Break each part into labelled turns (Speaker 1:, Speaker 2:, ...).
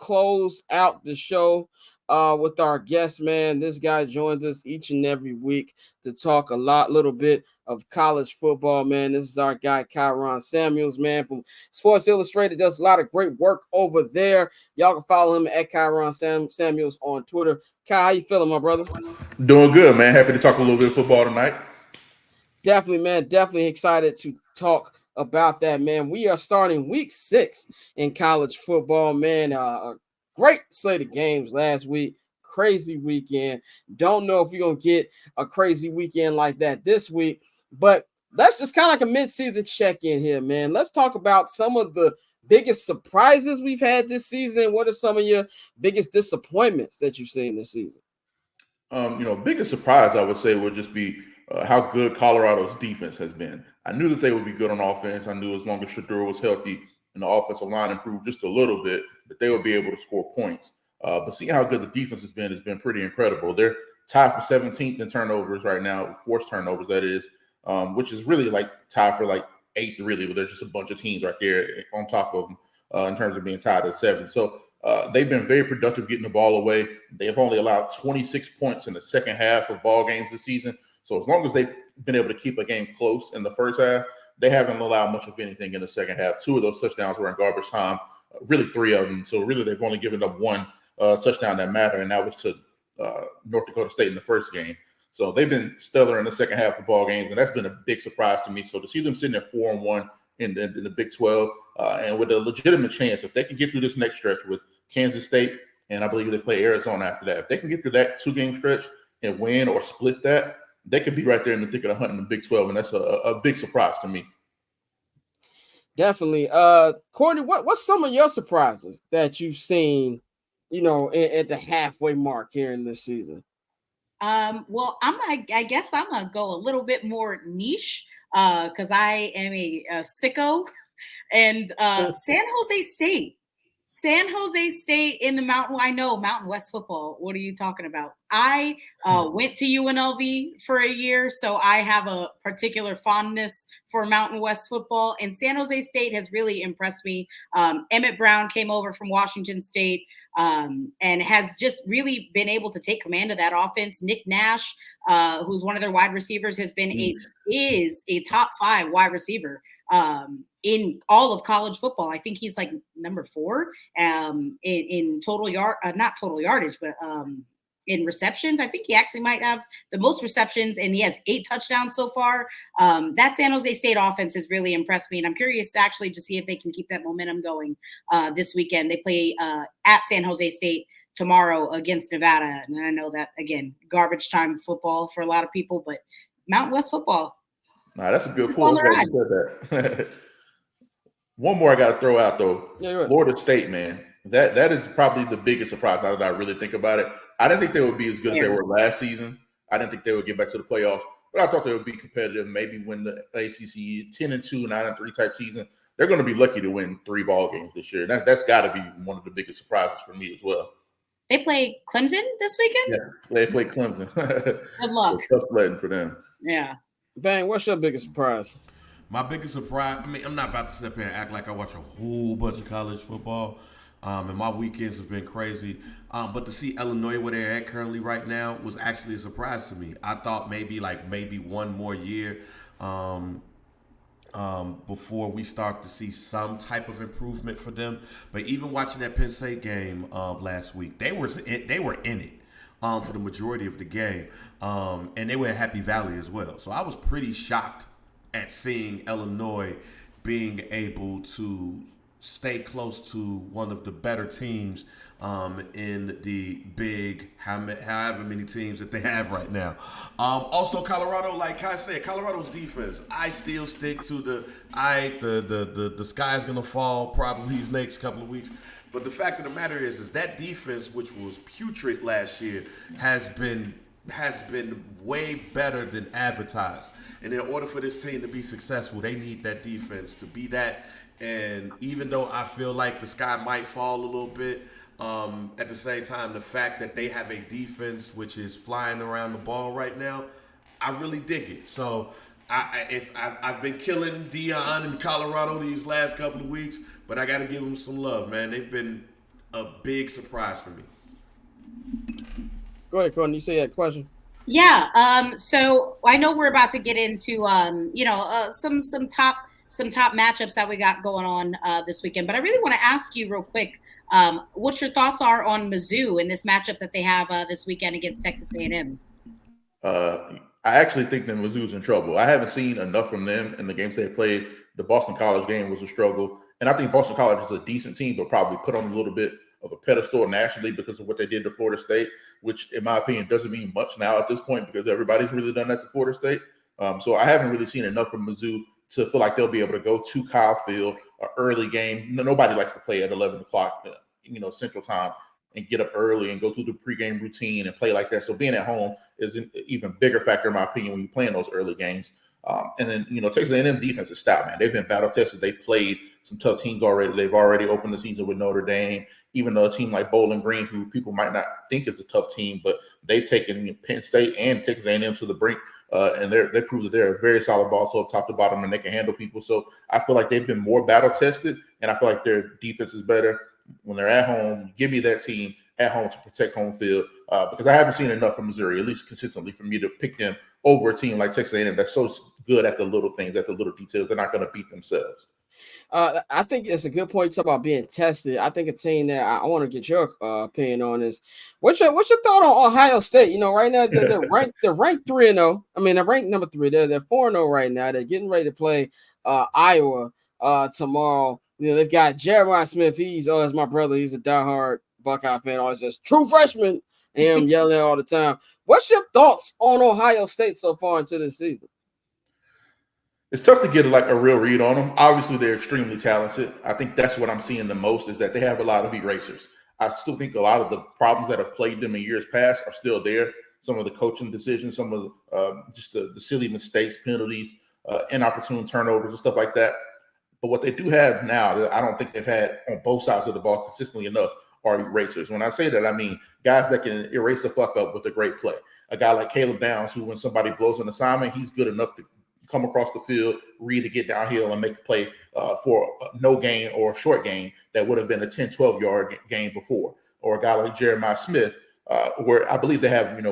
Speaker 1: close out the show with our guest, man. This guy joins us each and every week to talk a little bit of college football, man. This is our guy, Kyron Samuels, man, from Sports Illustrated. Does a lot of great work over there. Y'all can follow him at Kyron Samuels on Twitter. Kai, how you feeling, my brother?
Speaker 2: Doing good, man. Happy to talk a little bit of football tonight.
Speaker 1: Definitely, man. Definitely excited to talk about that, man. We are starting week 6 in college football, man. A great slate of games last week. Crazy weekend. Don't know if you're going to get a crazy weekend like that this week, but that's just kind of like a mid-season check-in here, man. Let's talk about some of the biggest surprises we've had this season. What are some of your biggest disappointments that you've seen this season?
Speaker 2: Biggest surprise I would say would just be how good Colorado's defense has been. I knew that they would be good on offense. I knew as long as Shedeur was healthy and the offensive line improved just a little bit, that they would be able to score points. But seeing how good the defense has been pretty incredible. They're tied for 17th in turnovers right now, forced turnovers, that is, which is really like tied for like 8th, really, but there's just a bunch of teams right there on top of them in terms of being tied at 7. So they've been very productive getting the ball away. They have only allowed 26 points in the second half of ball games this season. So as long as they've been able to keep a game close in the first half, they haven't allowed much of anything in the second half. 2 of those touchdowns were in garbage time, really 3 of them. So really they've only given up 1 touchdown that mattered, and that was to North Dakota State in the first game. So they've been stellar in the second half of ball games, and that's been a big surprise to me. So to see them sitting at 4-1 in the Big 12, and with a legitimate chance, if they can get through this next stretch with Kansas State, and I believe they play Arizona after that, if they can get through that 2-game stretch and win or split that, they could be right there in the thick of the hunt in the Big 12, and that's a big surprise to me.
Speaker 1: Definitely. Courtney, what's some of your surprises that you've seen, at the halfway mark here in this season?
Speaker 3: Well, I guess I'm gonna go a little bit more niche because I am a sicko, and San Jose State in the Mountain. I know Mountain West football. What are you talking about? I went to UNLV for a year, so I have a particular fondness for Mountain West football. And San Jose State has really impressed me. Emmett Brown came over from Washington State and has just really been able to take command of that offense. Nick Nash, who's one of their wide receivers, is a top 5 wide receiver in all of college football. I think he's like number 4 in total not total yardage, but in receptions. I think he actually might have the most receptions, and he has 8 touchdowns so far. That San Jose State offense has really impressed me, and I'm curious actually to see if they can keep that momentum going this weekend. They play at San Jose State tomorrow against Nevada, and I know that, again, garbage time football for a lot of people, but Mountain West football.
Speaker 2: Nah, that's a good point. One more I got to throw out, though. Yeah, Florida State, man. That is probably the biggest surprise now that I really think about it. I didn't think they would be as good as they were last season. I didn't think they would get back to the playoffs, but I thought they would be competitive, maybe win the ACC 10-2, 9-3 type season. They're going to be lucky to win 3 ball games this year. That's got to be one of the biggest surprises for me as well.
Speaker 3: They play Clemson this weekend?
Speaker 2: Yeah, they play Clemson.
Speaker 3: Good luck.
Speaker 2: So tough sledding for them.
Speaker 3: Yeah.
Speaker 1: Bang, what's your biggest surprise?
Speaker 4: My biggest surprise, I'm not about to sit here and act like I watch a whole bunch of college football, and my weekends have been crazy. But to see Illinois where they're at currently right now was actually a surprise to me. I thought maybe one more year before we start to see some type of improvement for them. But even watching that Penn State game last week, they were in it. For the majority of the game, and they were at Happy Valley as well. So I was pretty shocked at seeing Illinois being able to stay close to one of the better teams in the big, however many teams that they have right now. Also, Colorado, like I said, Colorado's defense, I still stick to the sky's going to fall probably these next couple of weeks. But the fact of the matter is that defense, which was putrid last year, has been way better than advertised. And in order for this team to be successful, they need that defense to be that. And even though I feel like the sky might fall a little bit, at the same time, the fact that they have a defense which is flying around the ball right now, I really dig it. So I've been killing Dion in Colorado these last couple of weeks, but I got to give them some love, man. They've been a big surprise for me.
Speaker 1: Go ahead, Courtney. You say you had a question.
Speaker 3: Yeah. So I know we're about to get into some top matchups that we got going on this weekend, but I really want to ask you real quick what your thoughts are on Mizzou in this matchup that they have this weekend against Texas A&M.
Speaker 2: I actually think that Mizzou's in trouble. I haven't seen enough from them in the games they played. The Boston College game was a struggle, and I think Boston College is a decent team, but probably put on a little bit of a pedestal nationally because of what they did to Florida State, which, in my opinion, doesn't mean much now at this point because everybody's really done that to Florida State. So I haven't really seen enough from Mizzou to feel like they'll be able to go to Kyle Field, an early game. Nobody likes to play at 11 o'clock, Central Time, and get up early and go through the pregame routine and play like that. So being at home is an even bigger factor, in my opinion, when you're playing those early games. And then, Texas A&M defense is stout, man. They've been battle tested. They've played some tough teams already. They've already opened the season with Notre Dame, even though a team like Bowling Green, who people might not think is a tough team, but they've taken Penn State and Texas A&M to the brink. And they proved that they're a very solid ball club, top to bottom, and they can handle people. So I feel like they've been more battle tested, and I feel like their defense is better when they're at home. Give me that team at home to protect home field because I haven't seen enough from Missouri, at least consistently, for me to pick them over a team like Texas A&M that's so good at the little things, at the little details. They're not going to beat themselves.
Speaker 1: I think it's a good point to talk about being tested. I think a team that I want to get your opinion on is what's your thought on Ohio State? Right now they're ranked 3-0. I mean, they're ranked number 3. They're 4-0 right now. They're getting ready to play Iowa tomorrow. They've got Jeremiah Smith. He's as my brother. He's a diehard Buckeye fan. Always says true freshman. And I'm yelling at all the time. What's your thoughts on Ohio State so far into this season?
Speaker 2: It's tough to get a real read on them. Obviously, they're extremely talented. I think that's what I'm seeing the most is that they have a lot of erasers. I still think a lot of the problems that have plagued them in years past are still there. Some of the coaching decisions, some of just the silly mistakes, penalties, inopportune turnovers, and stuff like that. But what they do have now that I don't think they've had on both sides of the ball consistently enough are erasers. When I say that, I mean guys that can erase a fuck up with a great play. A guy like Caleb Downs, who when somebody blows an assignment, he's good enough to come across the field, read to get downhill and make a play for no gain or a short gain that would have been a 10, 12-yard gain before. Or a guy like Jeremiah Smith, where I believe they have,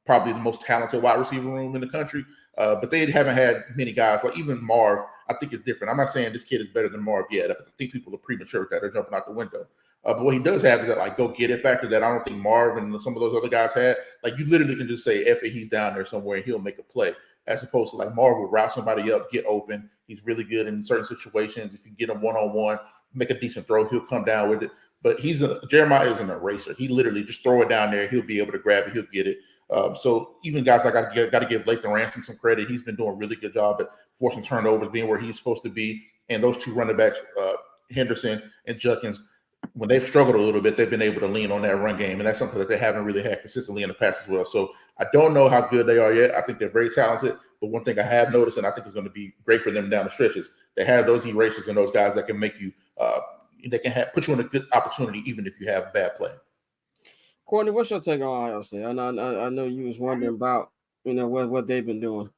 Speaker 2: probably the most talented wide receiver room in the country. But they haven't had many guys, like even Marv, I think it's different. I'm not saying this kid is better than Marv yet. I think people are premature with that. They're jumping out the window. But what he does have is that go get it factor that I don't think Marv and some of those other guys had. You literally can just say, F it, he's down there somewhere and he'll make a play. As opposed to Marv will route somebody up, get open. He's really good in certain situations. If you get him one-on-one, make a decent throw, he'll come down with it. But Jeremiah is an eraser. He literally just throw it down there. He'll be able to grab it. He'll get it. So even guys like I got to give Lathan Ransom some credit. He's been doing a really good job at forcing turnovers, being where he's supposed to be. And those two running backs, Henderson and Judkins, when they've struggled a little bit, they've been able to lean on that run game. And that's something that they haven't really had consistently in the past as well. So I don't know how good they are yet. I think they're very talented. But one thing I have noticed, and I think is going to be great for them down the stretches, they have those erasers and those guys that can make you, they can put you in a good opportunity even if you have bad play.
Speaker 1: Courtney, what's your take on Ohio State? I know you was wondering about, what they've been doing.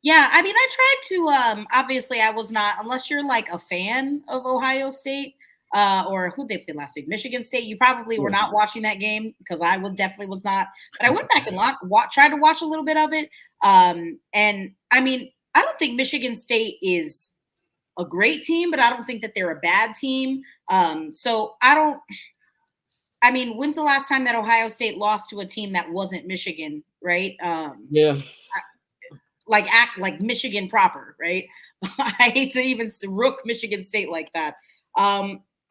Speaker 3: Yeah, I mean, I tried to, obviously I was not, unless you're a fan of Ohio State, or who they played last week, Michigan State. You probably were not watching that game because I definitely was not. But I went back and tried to watch a little bit of it. And I mean, I don't think Michigan State is a great team, but I don't think that they're a bad team. So I mean, when's the last time that Ohio State lost to a team that wasn't Michigan, right?
Speaker 1: Yeah.
Speaker 3: Act like Michigan proper, right? I hate to even rook Michigan State like that.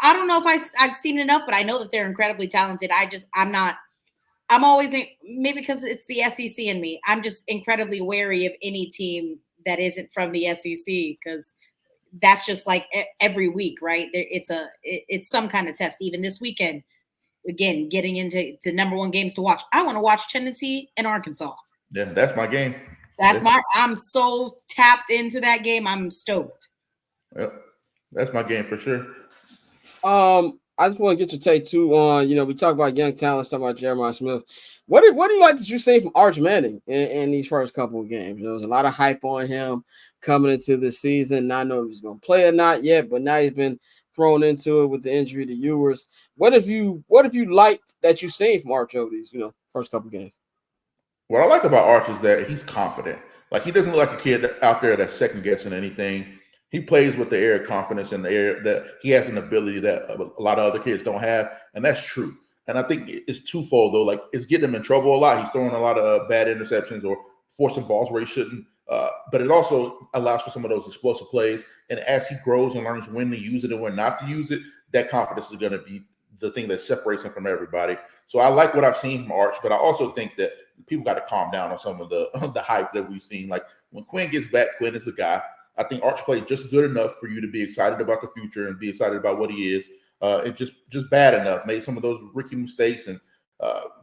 Speaker 3: I don't know if I've seen enough, but I know that they're incredibly talented. I'm always, maybe because it's the SEC in me, I'm just incredibly wary of any team that isn't from the SEC because that's just every week, right? It's some kind of test. Even this weekend, again, getting into number one games to watch. I want to watch Tennessee and Arkansas.
Speaker 2: Yeah, that's my game.
Speaker 3: I'm so tapped into that game. I'm stoked.
Speaker 2: Yep. That's my game for sure.
Speaker 1: I just want to get your take too on, we talk about young talents, talk about Jeremiah Smith. What do you like that you see from Arch Manning in these first couple of games? There was a lot of hype on him coming into the season. Not know if he's going to play or not yet, but now he's been thrown into it with the injury to Ewers. What if you liked that you seen from Arch over these, first couple of games?
Speaker 2: What I like about Arch is that he's confident. Like, he doesn't look like a kid out there that's second guessing anything. He plays with the air of confidence and the air that he has an ability that a lot of other kids don't have, and that's true. And I think it's twofold, though. Like, it's getting him in trouble a lot. He's throwing a lot of bad interceptions or forcing balls where he shouldn't. But it also allows for some of those explosive plays. And as he grows and learns when to use it and when not to use it, that confidence is going to be the thing that separates him from everybody. So I like what I've seen from Arch, but I also think that people got to calm down on some of the hype that we've seen. Like, when Quinn gets back, Quinn is the guy. I think Arch played just good enough for you to be excited about the future and be excited about what he is. It just bad enough. Made some of those rookie mistakes and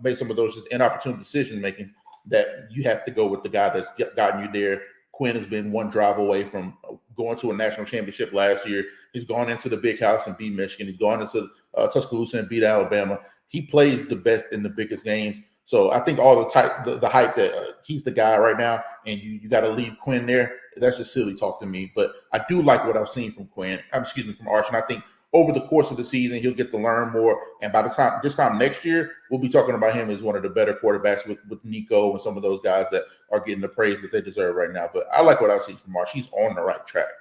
Speaker 2: made some of those just inopportune decision making that you have to go with the guy that's gotten you there. Quinn has been one drive away from going to a national championship last year. He's gone into the big house and beat Michigan. He's gone into Tuscaloosa and beat Alabama. He plays the best in the biggest games. So I think all the hype that he's the guy right now, and you got to leave Quinn there. That's just silly talk to me. But I do like what I've seen from from Arch, and I think over the course of the season he'll get to learn more. And by this time next year, we'll be talking about him as one of the better quarterbacks with Nico and some of those guys that are getting the praise that they deserve right now. But I like what I've seen from Arch. He's on the right track.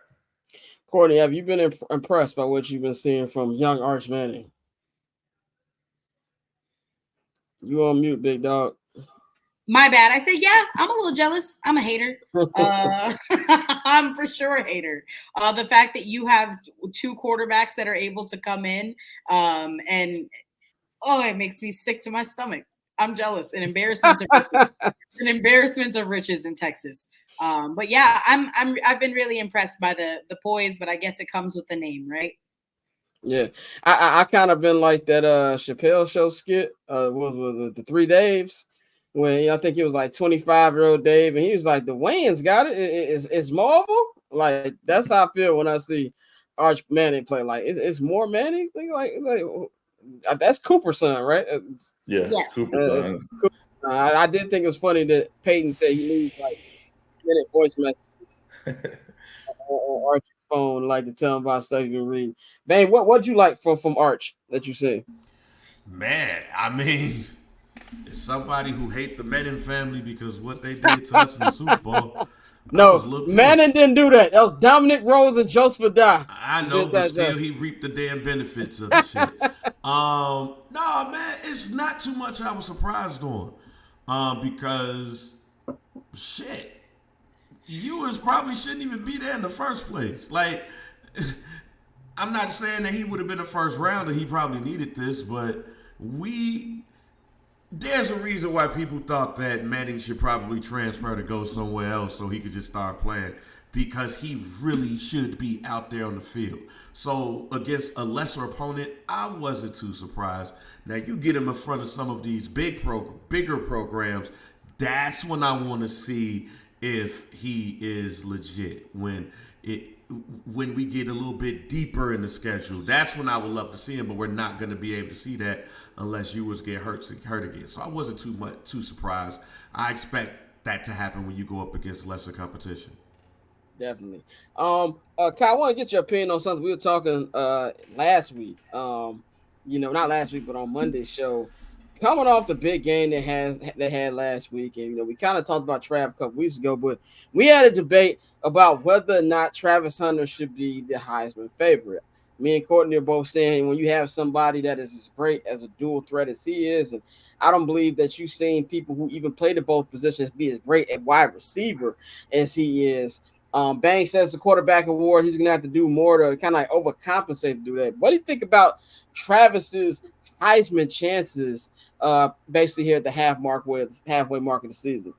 Speaker 1: Courtney, have you been impressed by what you've been seeing from young Arch Manning? You on mute, big dog.
Speaker 3: My bad. I said, yeah, I'm a little jealous. I'm a hater. I'm for sure a hater. The fact that you have two quarterbacks that are able to come in it makes me sick to my stomach. I'm jealous. An embarrassment of riches in Texas. But yeah, I've been really impressed by the poise, but I guess it comes with the name, right?
Speaker 1: Yeah, I kind of been like that Chappelle show skit with the three Daves, when I think it was like 25-year-old Dave, and he was like, the Wayans got it. It's Marvel. Like, that's how I feel when I see Arch Manning play. Like, it's more Manning thing. Like that's Cooper's son, right?
Speaker 2: Yes. It's Cooper's son.
Speaker 1: I did think it was funny that Peyton said he needs like minute voice messages on Arch's phone, like to tell him about stuff you can read. Man, what'd you like from Arch that you see?
Speaker 4: Man, I mean, it's somebody who hate the Manning family because what they did to us in the Super Bowl.
Speaker 1: No, Manning didn't do that. That was Dominic Rose and Joseph Adai.
Speaker 4: I know, but still he reaped the damn benefits of the shit. No, man, it's not too much I was surprised on. Because shit. Ewers probably shouldn't even be there in the first place. Like, I'm not saying that he would have been a first rounder. He probably needed this, but there's a reason why people thought that Manning should probably transfer to go somewhere else so he could just start playing, because he really should be out there on the field. So against a lesser opponent, I wasn't too surprised. Now you get him in front of some of these bigger programs, that's when I want to see if he is legit. When we get a little bit deeper in the schedule, that's when I would love to see him. But we're not going to be able to see that unless Ewers get hurt again. So I wasn't too surprised. I expect that to happen when you go up against lesser competition.
Speaker 1: Definitely. Kyle, I want to get your opinion on something we were talking last week. Not last week, but on Monday's show. Coming off the big game they had last week, and we kind of talked about Trav a couple weeks ago, but we had a debate about whether or not Travis Hunter should be the Heisman favorite. Me and Courtney are both saying when you have somebody that is as great as a dual threat as he is, and I don't believe that you've seen people who even played at both positions be as great at wide receiver as he is. Banks says the quarterback award, he's gonna have to do more to kind of like overcompensate to do that. What do you think about Travis's Heisman chances basically here at the halfway mark of the season?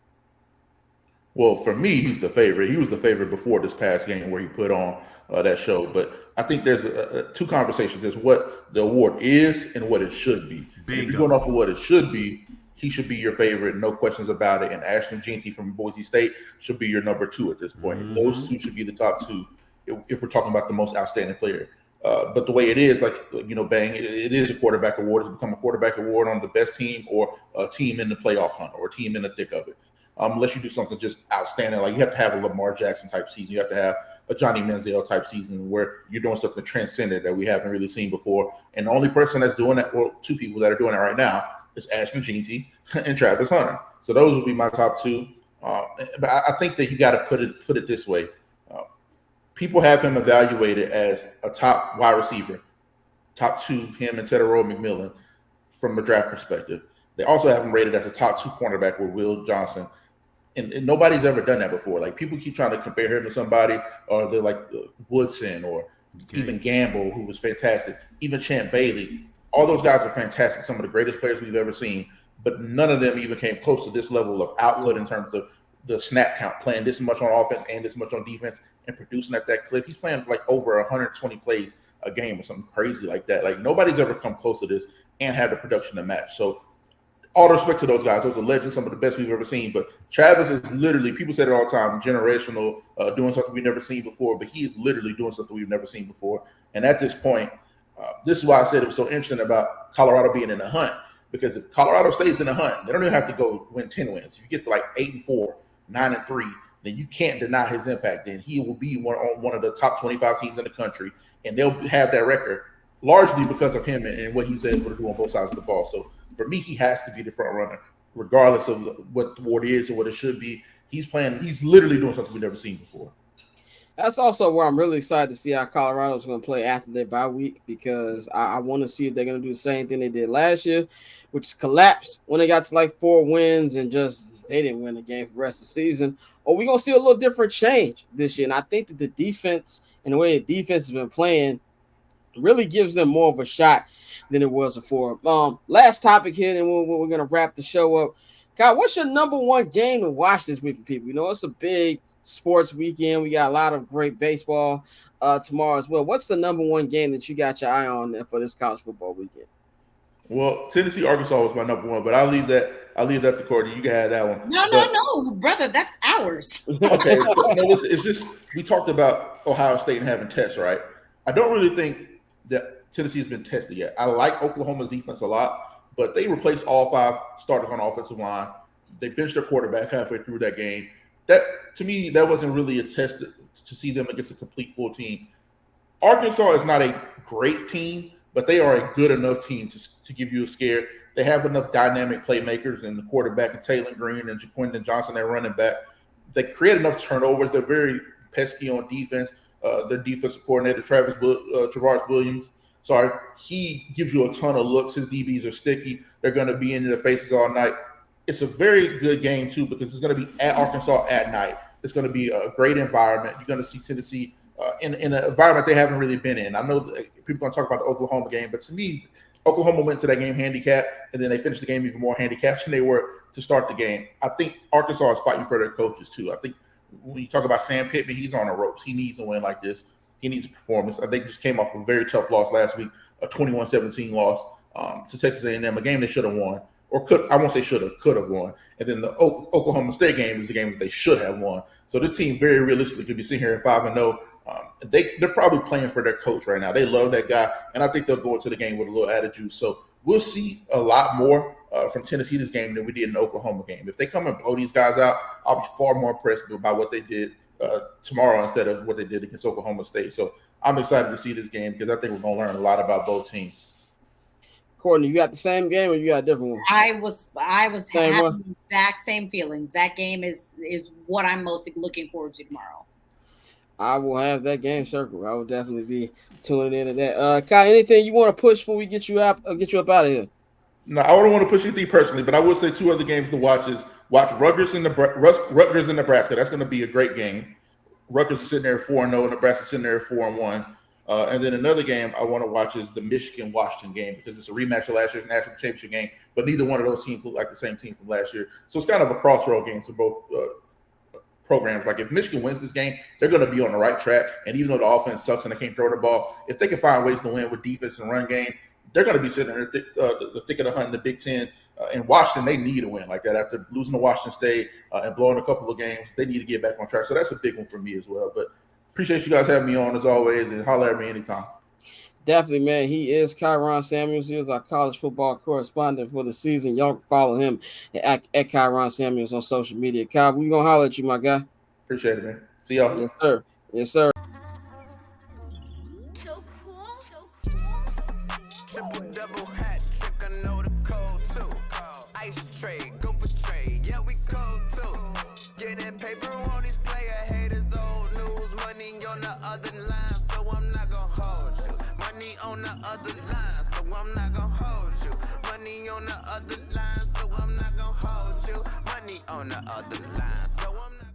Speaker 2: Well, for me, he's the favorite. He was the favorite before this past game where he put on that show. But I think there's two conversations. There's what the award is and what it should be. If you're going off of what it should be, he should be your favorite, no questions about it. And Ashton Jeanty from Boise State should be your number 2 at this point. Mm-hmm. Those two should be the top 2 if we're talking about the most outstanding player. But the way it is, Bang, it is a quarterback award. It's become a quarterback award on the best team or a team in the playoff hunt or a team in the thick of it. Unless you do something just outstanding, like you have to have a Lamar Jackson type season. You have to have a Johnny Manziel type season where you're doing something transcendent that we haven't really seen before. And the only person that's doing that, well, two people that are doing it right now, is Ashton Jeanty and Travis Hunter. So those would be my top two. But I think that you got to put it this way. People have him evaluated as a top wide receiver, top two, him and Tedero McMillan from a draft perspective. They also have him rated as a top two cornerback with Will Johnson. And nobody's ever done that before. Like, people keep trying to compare him to somebody, or they're like Woodson or even Gamble, who was fantastic, even Champ Bailey. All those guys are fantastic, some of the greatest players we've ever seen, but none of them even came close to this level of output in terms of the snap count, playing this much on offense and this much on defense and producing at that clip. He's playing like over 120 plays a game or something crazy like that. Like, nobody's ever come close to this and had the production to match. So all the respect to those guys. Those are legends, some of the best we've ever seen. But Travis is literally, people say it all the time, generational, doing something we've never seen before. But he is literally doing something we've never seen before. And at this point, this is why I said it was so interesting about Colorado being in the hunt. Because if Colorado stays in the hunt, they don't even have to go win 10 wins. If you get to like 8-4, 9-3, then you can't deny his impact. Then he will be one of the top 25 teams in the country. And they'll have that record largely because of him and what he's able to do on both sides of the ball. So for me, he has to be the front runner, regardless of what the award is or what it should be. He's literally doing something we've never seen before.
Speaker 1: That's also where I'm really excited to see how Colorado's going to play after their bye week, because I want to see if they're going to do the same thing they did last year, which is collapse when they got to like 4 wins and just they didn't win the game for the rest of the season. Or we're going to see a little different change this year. And I think that the defense and the way the defense has been playing really gives them more of a shot than it was before. Last topic here, and we're going to wrap the show up. Kyle, what's your number one game to watch this week for people? You know, it's a big sports weekend. We got a lot of great baseball tomorrow as well. What's the number one game that you got your eye on for this college football weekend?
Speaker 2: Well, Tennessee, Arkansas was my number one, but I'll leave that to Courtney. You can have that one.
Speaker 3: No, brother, that's ours.
Speaker 2: Okay, it's just, we talked about Ohio State and having tests, right? I don't really think that Tennessee's been tested yet. I like Oklahoma's defense a lot, but they replaced all 5 starters on the offensive line. They benched their quarterback halfway through that game. That, to me, that wasn't really a test to see them against a complete full team. Arkansas is not a great team, but they are a good enough team to give you a scare. They have enough dynamic playmakers in the quarterback and Taylor Green and Jaquindon Johnson, their running back. They create enough turnovers. They're very pesky on defense. Their defensive coordinator, Travaris Williams, he gives you a ton of looks. His DBs are sticky. They're going to be in their faces all night. It's a very good game, too, because it's going to be at Arkansas at night. It's going to be a great environment. You're going to see Tennessee in an environment they haven't really been in. I know that people are going to talk about the Oklahoma game, but to me, Oklahoma went to that game handicapped, and then they finished the game even more handicapped than they were to start the game. I think Arkansas is fighting for their coaches, too. I think when you talk about Sam Pittman, he's on the ropes. He needs a win like this. He needs a performance. I think just came off a very tough loss last week, a 21-17 loss to Texas A&M, a game they should have won. Or could have won. And then the Oklahoma State game is the game that they should have won. So this team very realistically could be sitting here at 5-0. They're probably playing for their coach right now. They love that guy, and I think they'll go into the game with a little attitude. So we'll see a lot more from Tennessee this game than we did in the Oklahoma game. If they come and blow these guys out, I'll be far more impressed by what they did tomorrow instead of what they did against Oklahoma State. So I'm excited to see this game because I think we're going to learn a lot about both teams.
Speaker 1: Courtney, you got the same game or you got a different one?
Speaker 3: I was having the exact same feelings. That game is what I'm most looking forward to tomorrow.
Speaker 1: I will have that game circled. I will definitely be tuning into that. Kyle, anything you want to push before we get you up out of here?
Speaker 2: No, I don't want to push anything personally, but I would say 2 other games to watch is watch Rutgers and Nebraska. That's going to be a great game. Rutgers is sitting there at 4-0, Nebraska sitting there at 4-1. And then another game I want to watch is the Michigan-Washington game because it's a rematch of last year's national championship game, but neither one of those teams look like the same team from last year. So it's kind of a crossroad game for both programs. Like if Michigan wins this game, they're going to be on the right track. And even though the offense sucks and they can't throw the ball, if they can find ways to win with defense and run game, they're going to be sitting in the thick of the hunt in the Big Ten. In Washington, they need a win like that. After losing to Washington State and blowing a couple of games, they need to get back on track. So that's a big one for me as well. But appreciate you guys having me on as always, and holler at me anytime.
Speaker 1: definitely, man. He is Kyron Samuels. He is our college football correspondent for the season. Y'all can follow him at Kyron Samuels on social media. Kyle, we gonna holler at you, my guy.
Speaker 2: Appreciate it, man. See y'all.
Speaker 1: Yes, sir. Yes, sir.
Speaker 5: So cool. Triple double hat trick, I know the code too. Ice trade, go for trade, yeah we cold too. Getting paper on these player haters, old news. Money on the other line, so I'm not gonna hold you. Money on the other line, so I'm not gonna hold you. Money on the other line, so I'm not gonna hold you. Money on the other line, so I'm not